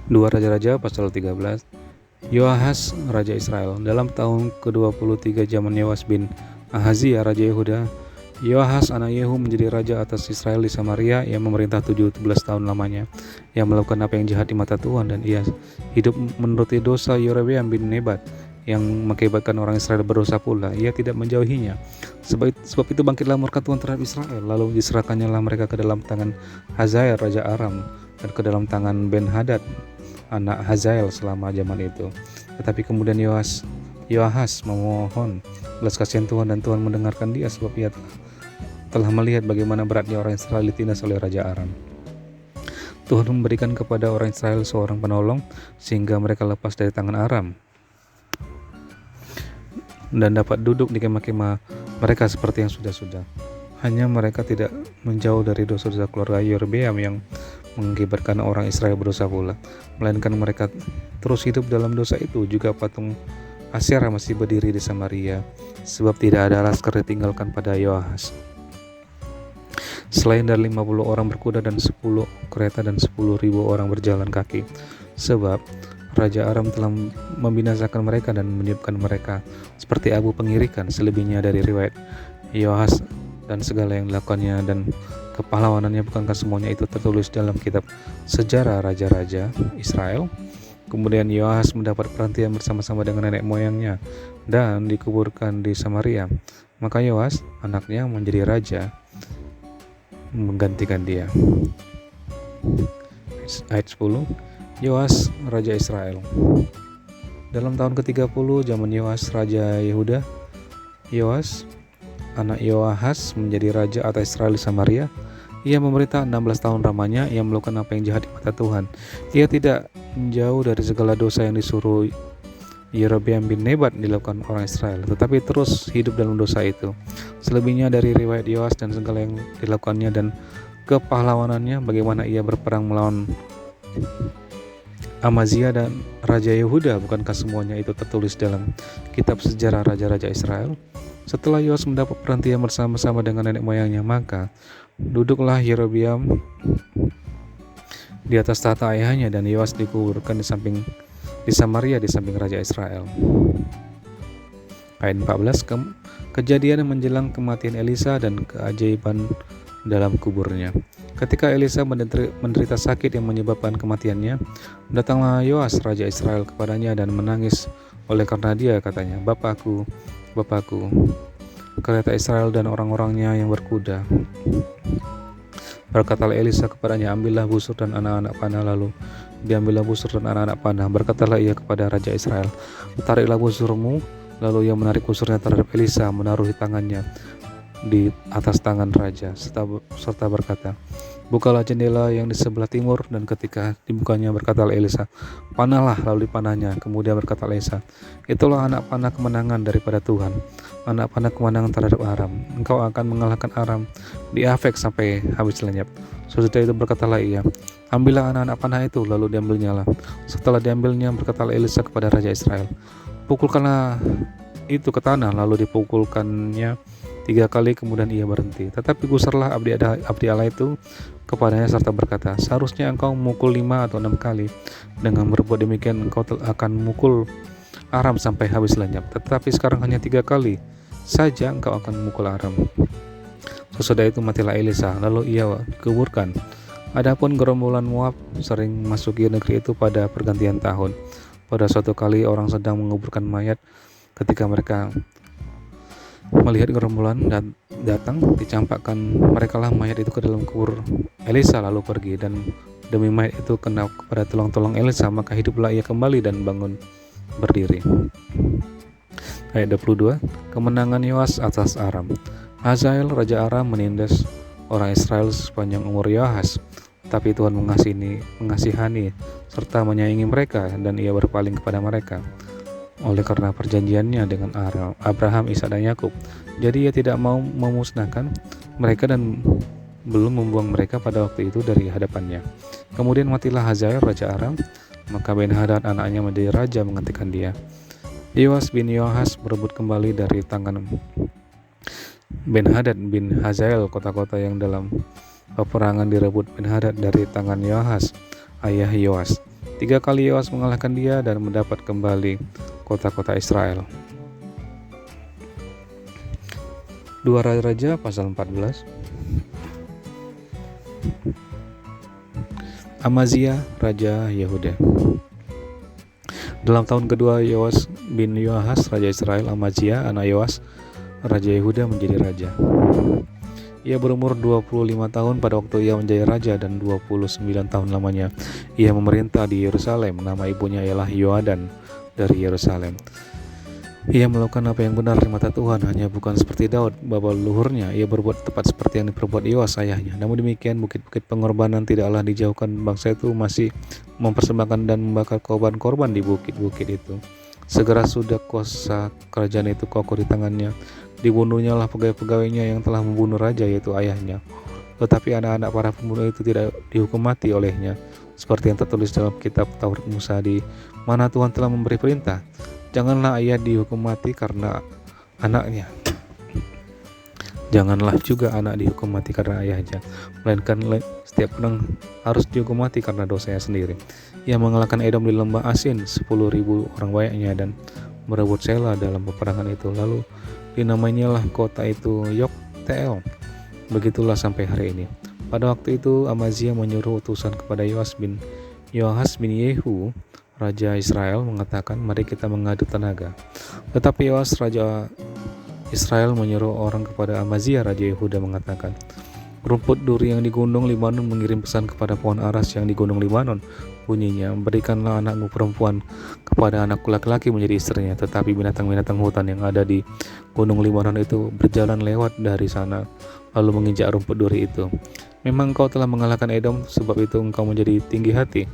2 Raja-Raja pasal 13. Yoahas Raja Israel. Dalam tahun ke-23 zaman Yoas bin Ahazia Raja Yehuda, Yoahas anak Yehu menjadi raja atas Israel di Samaria. Ia memerintah 17 tahun lamanya. Ia melakukan apa yang jahat di mata Tuhan, dan ia hidup menuruti dosa Yerobeam bin Nebat yang mengakibatkan orang Israel berdosa pula. Ia tidak menjauhinya. Sebab itu bangkitlah murka Tuhan terhadap Israel, lalu diserahkannya mereka ke dalam tangan Hazael Raja Aram dan ke dalam tangan Ben-Hadad anak Hazael selama zaman itu. Tetapi kemudian Yoahas memohon belas kasihan Tuhan, dan Tuhan mendengarkan dia, sebab ia telah melihat bagaimana beratnya orang Israel ditindas oleh Raja Aram. Tuhan memberikan kepada orang Israel seorang penolong, sehingga mereka lepas dari tangan Aram dan dapat duduk di kemah-kemah mereka seperti yang sudah-sudah. Hanya mereka tidak menjauh dari dosa-dosa keluarga Yerobeam yang mengakibatkan orang Israel berdosa pula, melainkan mereka terus hidup dalam dosa itu. Juga patung Asyera masih berdiri di Samaria, sebab tidak ada laskar ditinggalkan pada Yoahas, selain dari 50 orang berkuda dan 10 kereta dan 10.000 orang berjalan kaki. Sebab Raja Aram telah membinasakan mereka dan meniupkan mereka seperti abu pengirikan. Selebihnya dari riwayat Yoahas dan segala yang dilakukannya dan kepahlawanannya, bukankah semuanya itu tertulis dalam kitab sejarah raja-raja Israel? Kemudian Yoahas mendapat perhentian bersama-sama dengan nenek moyangnya dan dikuburkan di Samaria. Maka Yoahas anaknya menjadi raja menggantikan dia. Ayat 10. Yoas Raja Israel. Dalam tahun ke-30 zaman Yoas Raja Yehuda, Yoas anak Yoahas menjadi raja atas Israel di Samaria. Ia memerintah 16 tahun lamanya. Ia melakukan apa yang jahat di mata Tuhan. Ia tidak menjauh dari segala dosa yang disuruh Yerobeam bin Nebat dilakukan orang Israel, tetapi terus hidup dalam dosa itu. Selebihnya dari riwayat Yoas dan segala yang dilakukannya dan kepahlawanannya, bagaimana ia berperang melawan Amazia dan Raja Yehuda, bukankah semuanya itu tertulis dalam kitab sejarah raja-raja Israel? Setelah Yoas mendapat perhentian bersama-sama dengan nenek moyangnya, maka duduklah Yerobeam di atas tahta ayahnya, dan Yoas dikuburkan di Samaria di samping Raja Israel. Ayat 14. Kejadian menjelang kematian Elisa dan keajaiban dalam kuburnya. Ketika Elisa menderita sakit yang menyebabkan kematiannya, datanglah Yoas Raja Israel kepadanya dan menangis oleh karena dia. Katanya, Bapakku, Bapakku, kereta Israel dan orang-orangnya yang berkuda. Berkatalah Elisa kepadanya, ambillah busur dan anak-anak panah. Lalu diambillah busur dan anak-anak panah. Berkatalah ia kepada Raja Israel, tariklah busurmu. Lalu ia menarik busurnya terhadap Elisa, menaruh tangannya di atas tangan raja, serta berkata, bukalah jendela yang di sebelah timur. Dan ketika dibukanya, berkatalah Elisa, panahlah. Lalu dipanahnya. Kemudian berkata Elisa, itulah anak panah kemenangan daripada Tuhan, anak panah kemenangan terhadap Aram. Engkau akan mengalahkan Aram di Afek sampai habis lenyap. Sesudah itu berkatalah ia, ambillah anak-anak panah itu. Lalu diambilnya lah. Setelah diambilnya, berkatalah Elisa kepada Raja Israel, pukulkanlah itu ke tanah. Lalu dipukulkannya 3 kali, kemudian ia berhenti. Tetapi gusarlah abdi Allah itu kepadanya serta berkata, seharusnya engkau memukul 5 atau 6 kali. Dengan berbuat demikian engkau akan memukul Aram sampai habis lenyap. Tetapi sekarang hanya 3 kali saja engkau akan memukul Aram. Sesudah itu matilah Elisa, lalu ia dikuburkan. Adapun gerombolan Moab sering masuki negeri itu pada pergantian tahun. Pada suatu kali orang sedang menguburkan mayat. Ketika mereka melihat gerombolan datang, dicampakkan merekalah mayat itu ke dalam kubur Elisa, lalu pergi. Dan demi mayat itu kena kepada tulang-tulang Elisa, maka hiduplah ia kembali dan bangun berdiri. Ayat 22. Kemenangan Yoas atas Aram. Hazael Raja Aram menindas orang Israel sepanjang umur Yoahas, tapi Tuhan mengasihani serta menyayangi mereka, dan ia berpaling kepada mereka oleh karena perjanjiannya dengan Abraham, Ishak dan Yakub. Jadi ia tidak mau memusnahkan mereka dan belum membuang mereka pada waktu itu dari hadapannya. Kemudian matilah Hazael Raja Aram, maka Ben-Hadad anaknya menjadi raja menggantikan dia. Yoas bin Yoahas berebut kembali dari tangan Ben-Hadad bin Hazael kota-kota yang dalam peperangan direbut Ben-Hadad dari tangan Yoahas ayah Yoas. 3 kali Yoas mengalahkan dia dan mendapat kembali kota-kota Israel. 2 Raja pasal 14. Amazia, Raja Yehuda. Dalam tahun kedua Yoas bin Yoahas, Raja Israel, Amazia, anak Yoas, Raja Yehuda menjadi raja. Ia berumur 25 tahun pada waktu ia menjadi raja dan 29 tahun lamanya ia memerintah di Yerusalem. Nama ibunya ialah Yoadan dari Yerusalem. Ia melakukan apa yang benar di mata Tuhan, hanya bukan seperti Daud, bapa leluhurnya. Ia berbuat tepat seperti yang diperbuat Yoas ayahnya. Namun demikian, bukit-bukit pengorbanan tidaklah dijauhkan. Bangsa itu masih mempersembahkan dan membakar korban-korban di bukit-bukit itu. Segera sudah kuasa kerajaan itu kokoh di tangannya. Dibunuhnya lah pegawai-pegawainya yang telah membunuh raja, yaitu ayahnya. Tetapi anak-anak para pembunuh itu tidak dihukum mati olehnya, seperti yang tertulis dalam kitab Taurat Musa, di mana Tuhan telah memberi perintah, janganlah ayah dihukum mati karena anaknya. Janganlah juga anak dihukum mati karena ayahnya, melainkan setiap orang harus dihukum mati karena dosanya sendiri. Ia mengalahkan Edom di lembah Asin, 10.000 orang banyaknya, dan merebut Sela dalam peperangan itu. Lalu dinamainya lah kota itu Yokteel. Begitulah sampai hari ini. Pada waktu itu Amazia menyuruh utusan kepada Yoahas bin Yehu, Raja Israel, mengatakan, mari kita mengadu tenaga. Tetapi Yoahas Raja Israel menyuruh orang kepada Amazia Raja Yehuda, mengatakan, rumput duri yang di gunung Libanon mengirim pesan kepada pohon aras yang di gunung Libanon. Bunyinya, berikanlah anakmu perempuan kepada anakku laki-laki menjadi istrinya. Tetapi binatang-binatang hutan yang ada di gunung Libanon itu berjalan lewat dari sana, lalu menginjak rumput duri itu. Memang engkau telah mengalahkan Edom, sebab itu engkau menjadi tinggi hati.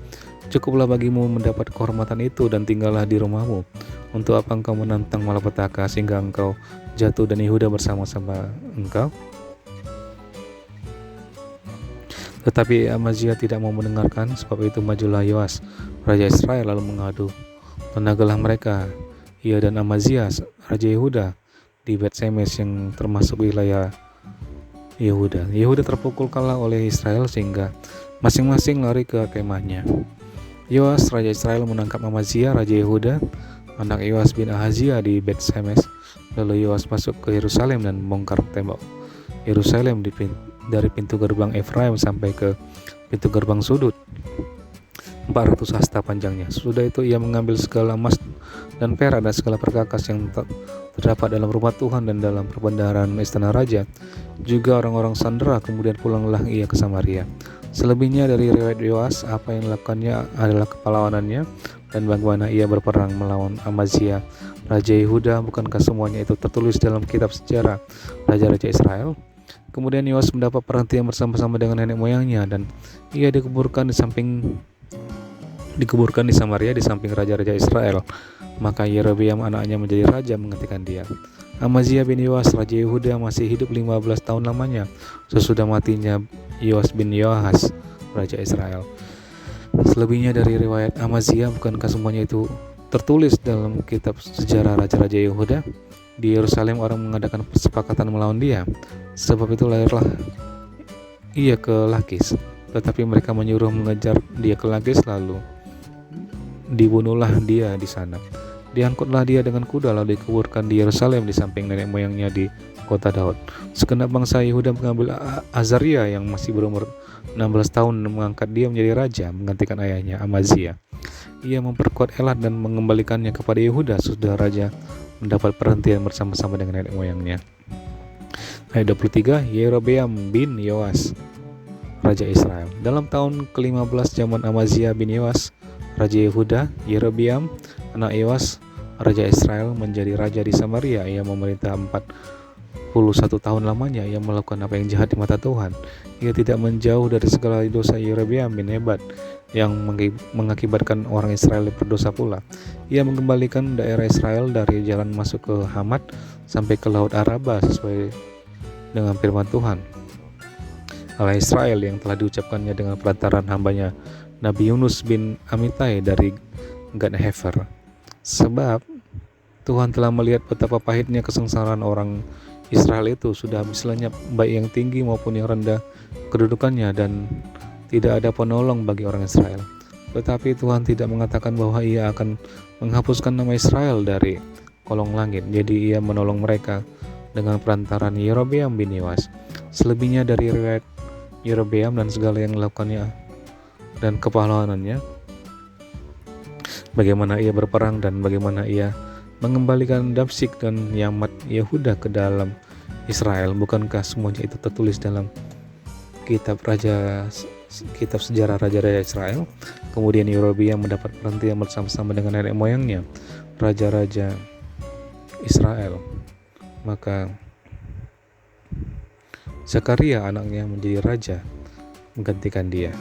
Cukuplah bagimu mendapat kehormatan itu dan tinggallah di rumahmu. Untuk apa engkau menantang malapetaka sehingga engkau jatuh dan Yehuda bersama-sama engkau? Tetapi Amazia tidak mau mendengarkan, sebab itu majulah Yoas, Raja Israel, lalu mengadu tenagalah mereka, ia dan Amazia, Raja Yehuda, di Bet-Semes yang termasuk wilayah Yehuda. Yehuda terpukul kalah oleh Israel sehingga masing-masing lari ke kemahnya. Yoas, Raja Israel, menangkap Amazia, Raja Yehuda, anak Yoas bin Ahazia, di Bet-Semes. Lalu Yoas masuk ke Yerusalem dan membongkar tembok Yerusalem dari pintu gerbang Efraim sampai ke pintu gerbang sudut, 400 hasta panjangnya. Sudah itu ia mengambil segala emas dan perak dan segala perkakas yang terdapat dalam rumah Tuhan dan dalam perbendaharaan istana raja. Juga orang-orang sandera. Kemudian pulanglah ia ke Samaria. Selebihnya dari riwayat Yoas, apa yang dilakukannya adalah kepahlawanannya dan bagaimana ia berperang melawan Amazia, Raja Yehuda. Bukankah semuanya itu tertulis dalam kitab sejarah Raja-Raja Israel? Kemudian Yoas mendapat perhentian bersama-sama dengan nenek moyangnya, dan ia dikuburkan di Samaria di samping raja-raja Israel. Maka Yerobeam anaknya menjadi raja menggantikan dia. Amazia bin Yoas, Raja Yehuda, masih hidup 15 tahun lamanya sesudah matinya Yoas bin Yoahas, Raja Israel. Selebihnya dari riwayat Amazia, bukankah semuanya itu tertulis dalam kitab sejarah raja-raja Yehuda? Di Yerusalem orang mengadakan kesepakatan melawan dia. Sebab itu lahirlah ia ke Lakis. Tetapi mereka menyuruh mengejar dia ke Lakis, lalu dibunuhlah dia di sana. Diangkutlah dia dengan kuda lalu dikuburkan di Yerusalem di samping nenek moyangnya di kota Daud. Segenap bangsa Yehuda mengambil Azaria yang masih berumur 16 tahun dan mengangkat dia menjadi raja menggantikan ayahnya Amazia. Ia memperkuat Elat dan mengembalikannya kepada Yehuda. Sudah raja mendapat perhentian bersama-sama dengan nenek moyangnya. Ayat 23, Yerobeam bin Yoas, Raja Israel. Dalam tahun ke-15 zaman Amazia bin Yoas, Raja Yehuda, Yerobeam, anak Yoas, Raja Israel, menjadi raja di Samaria. Ia memerintah 41 tahun lamanya. Ia melakukan apa yang jahat di mata Tuhan. Ia tidak menjauh dari segala dosa Yerobeam bin Nebat yang mengakibatkan orang Israel berdosa pula. Ia mengembalikan daerah Israel dari jalan masuk ke Hamat sampai ke Laut Araba sesuai dengan firman Tuhan Allah Israel yang telah diucapkannya dengan perantaran hambanya Nabi Yunus bin Amitai dari Gad Hefer. Sebab Tuhan telah melihat betapa pahitnya kesengsaraan orang Israel itu, sudah habis lenyap baik yang tinggi maupun yang rendah kedudukannya, dan tidak ada penolong bagi orang Israel. Tetapi Tuhan tidak mengatakan bahwa ia akan menghapuskan nama Israel dari kolong langit. Jadi ia menolong mereka dengan perantaran Yerobeam bin Newas. Selebihnya dari riwayat Yerobeam dan segala yang dilakukannya dan kepahlawanannya, bagaimana ia berperang dan bagaimana ia mengembalikan Damsyik dan Yamat Yehuda ke dalam Israel. Bukankah semuanya itu tertulis dalam kitab sejarah raja-raja Israel? Kemudian Yerobeam mendapat perhentian bersama-sama dengan nenek moyangnya, raja-raja Israel. Maka Zakaria anaknya menjadi raja menggantikan dia.